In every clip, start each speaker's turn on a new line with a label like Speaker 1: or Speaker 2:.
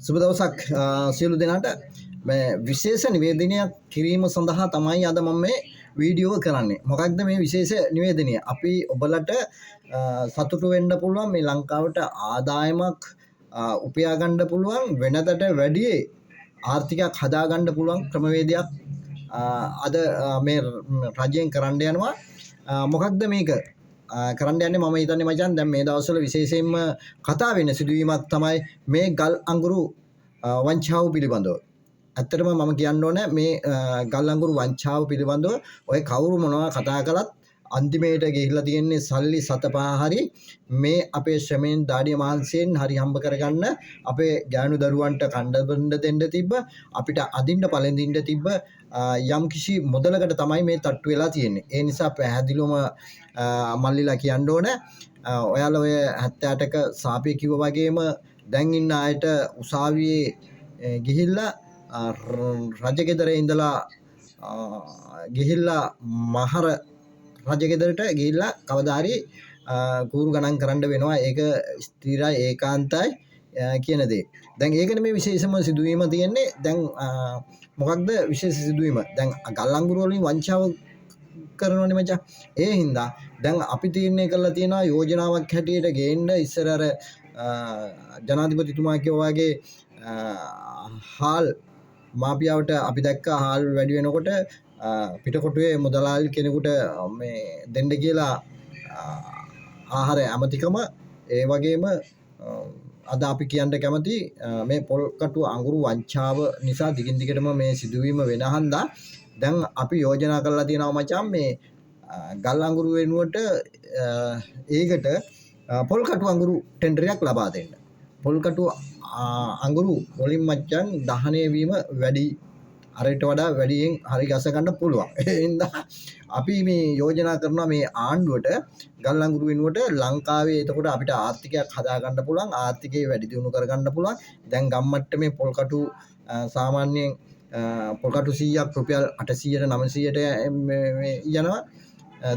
Speaker 1: සුබ දවසක් සියලු දෙනාට. මේ විශේෂ නිවේදනයක් කිරීම සඳහා තමයි අද මම මේ වීඩියෝ කරන්නේ. මොකක්ද මේ විශේෂ නිවේදනය? අපි ඔබලට සතුටු වෙන්න පුළුවන් මේ ලංකාවට ආදායමක් උපයා ගන්න පුළුවන් වෙනදට වැඩි ආර්ථිකයක් හදා ගන්න පුළුවන් ක්‍රමවේදයක් අද මේ රජයෙන් කරන්න යනවා. මොකක්ද මේක කරන්න යන්නේ? මම හිතන්නේ මචං දැන් මේ දවස්වල විශේෂයෙන්ම කතා වෙන සිදුවීමක් තමයි මේ ගල් අඟුරු වංචාව පිළිබඳව. ඇත්තටම මම කියන්න ඕනේ මේ ගල් අඟුරු වංචාව පිළිබඳව ඔය කවුරු මොනවා කතා කළත් අන්තිමේට ගිහිල්ලා තියෙන්නේ සල්ලි 7-5 හරි මේ අපේ ශ්‍රමයෙන් දාඩිය මහන්සියෙන් හරි හම්බ කරගන්න අපේ ගෑනු දරුවන්ට කණ්ඩ බණ්ඩ දෙන්න තිබ්බ අපිට අදින්න පළඳින්න තිබ්බ යම් කිසි මුදලකට තමයි මේ තට්ටු වෙලා තියෙන්නේ. ඒ නිසා පැහැදිලිවම මල්ලිලා කියන්න ඕනේ ඔයාලා ඔය 78ක සාපේ කිව්ව වගේම දැන් ඉන්න අයට උසාවියේ ගිහිල්ලා රජගෙදරේ ඉඳලා ගිහිල්ලා මහර රජගෙදරට ගිහිල්ලා කවදා හරි කූරු ගණන් කරන්න වෙනවා. ඒක ස්ථිරයි ඒකාන්තයි කියන දේ. දැන් ඒකනේ මේ විශේෂම සිදුවීම තියෙන්නේ. දැන් මොකක්ද විශේෂ සිදුවීම? දැන් ගල් අඟුරු වලින් වංචාව කරනවනේ මචං. ඒ හින්දා දැන් අපි තීරණය කරලා තියෙනවා යෝජනාවක් හැටියට ගේන්න ඉස්සර අර ජනාධිපතිතුමා කියවා වගේ හාල් මාපියාවට අපි දැක්ක හාල් වැඩි වෙනකොට පිටකොටුවේ මුදලාලි කෙනෙකුට මේ දෙන්න කියලා ආහාර ඇමතිකම. ඒ වගේම අද අපි කියන්න කැමති මේ පොල්කටු අඟුරු වංචාව නිසා දිගින් දිගටම මේ සිදුවීම වෙන හන්දා දැන් අපි යෝජනා කරලා තියෙනවා මචං මේ ගල් අඟුරු වෙනුවට ඒකට පොල්කටු අඟුරු ටෙන්ඩරයක් ලබා දෙන්න. පොල්කටු අඟුරු වලින් මචං දහනය වීම වැඩි, අරට වඩා වැඩියෙන් හරි ගස ගන්න පුළුවන්. ඒ හින්දා අපි මේ යෝජනා කරනවා මේ ආණ්ඩුවට ගල් අඟුරු වෙනුවට ලංකාවේ එතකොට අපිට ආර්ථිකයක් හදා ගන්න පුළුවන්, ආර්ථිකය වැඩි දියුණු කර ගන්න පුළුවන්. දැන් ගම්මට්ටමේ පොල්කටු සාමාන්‍යයෙන් පොල්කටු 100ක් රුපියල් 800ට 900ට යනවා.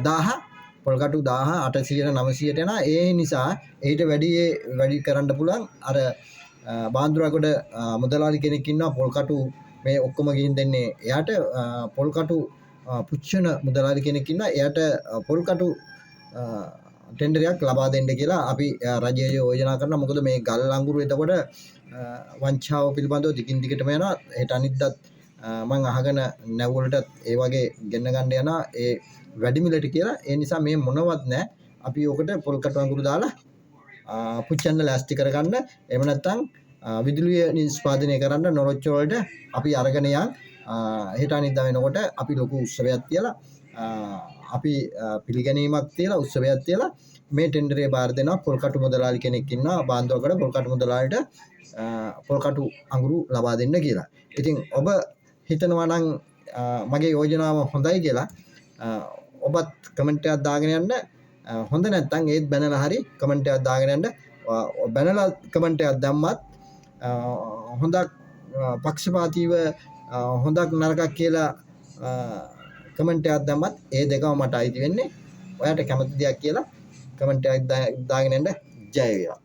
Speaker 1: 1000 පොල්කටු 1000 800ට 900ට යනවා. ඒ නිසා ඊට වැඩි කරන්න පුළුවන්. අර බාන්දුරාගොඩ මුදලාලි කෙනෙක් ඉන්නවා පොල්කටු මේ ඔක්කොම ගිහින් දෙන්නේ එයාට. පොල්කටු පුච්චන මුදලාලි කෙනෙක් ඉන්නවා එයාට පොල්කටු ටෙන්ඩරයක් ලබා දෙන්න කියලා අපි රජයේ යෝජනා කරනවා. මොකද මේ ගල් අඟුරු එතකොට වංචාව පිළිබඳව දිගින් දිගටම යනවා. හෙට අනිද්දාත් මම අහගෙන නැවුවලටත් ඒ වගේ ගෙන්න ගන්න යනවා ඒ වැඩි මිලට කියලා. ඒ නිසා මේ මොනවත් නැහැ. අපි ඔකට පොල්කටු අඟුරු දාලා පුච්චන්න ලෑස්ති කරගන්න. එහෙම නැත්නම් විදුලිය නිෂ්පාදනය කරන්න නොරොච්ච වලට අපි අරගෙන යන් හෙට අනිද්දා වෙනකොට අපි ලොකු උත්සවයක් තියලා අපි පිළිගැනීමක් තියලා උත්සවයක් තියලා මේ ටෙන්ඩරේ බාර දෙනවා. පොල්කටු මුදලාලි කෙනෙක් ඉන්නවා බාන්දුවකට පොල්කටු මුදලාලිට පොල්කටු අඟුරු ලබා දෙන්න කියලා. ඉතින් ඔබ හිතනවා නම් මගේ යෝජනාව හොඳයි කියලා ඔබත් කමෙන්ට් එකක් දාගෙන යන්න. හොඳ නැත්නම් ඒත් බැනලා හරි කමෙන්ට් එකක් දාගෙන යන්න. බැනලා කමෙන්ට් එකක් දැම්මත් හොඳක් පක්ෂපාතීව හොඳක් නරකක් කියලා කමෙන්ට් එකක් දැම්මත් ඒ දෙකම මට අයිති වෙන්නේ. ඔයාට කැමති දෙයක් කියලා කමෙන්ට් එකක් දාගෙන යන්න. ජය වේවා.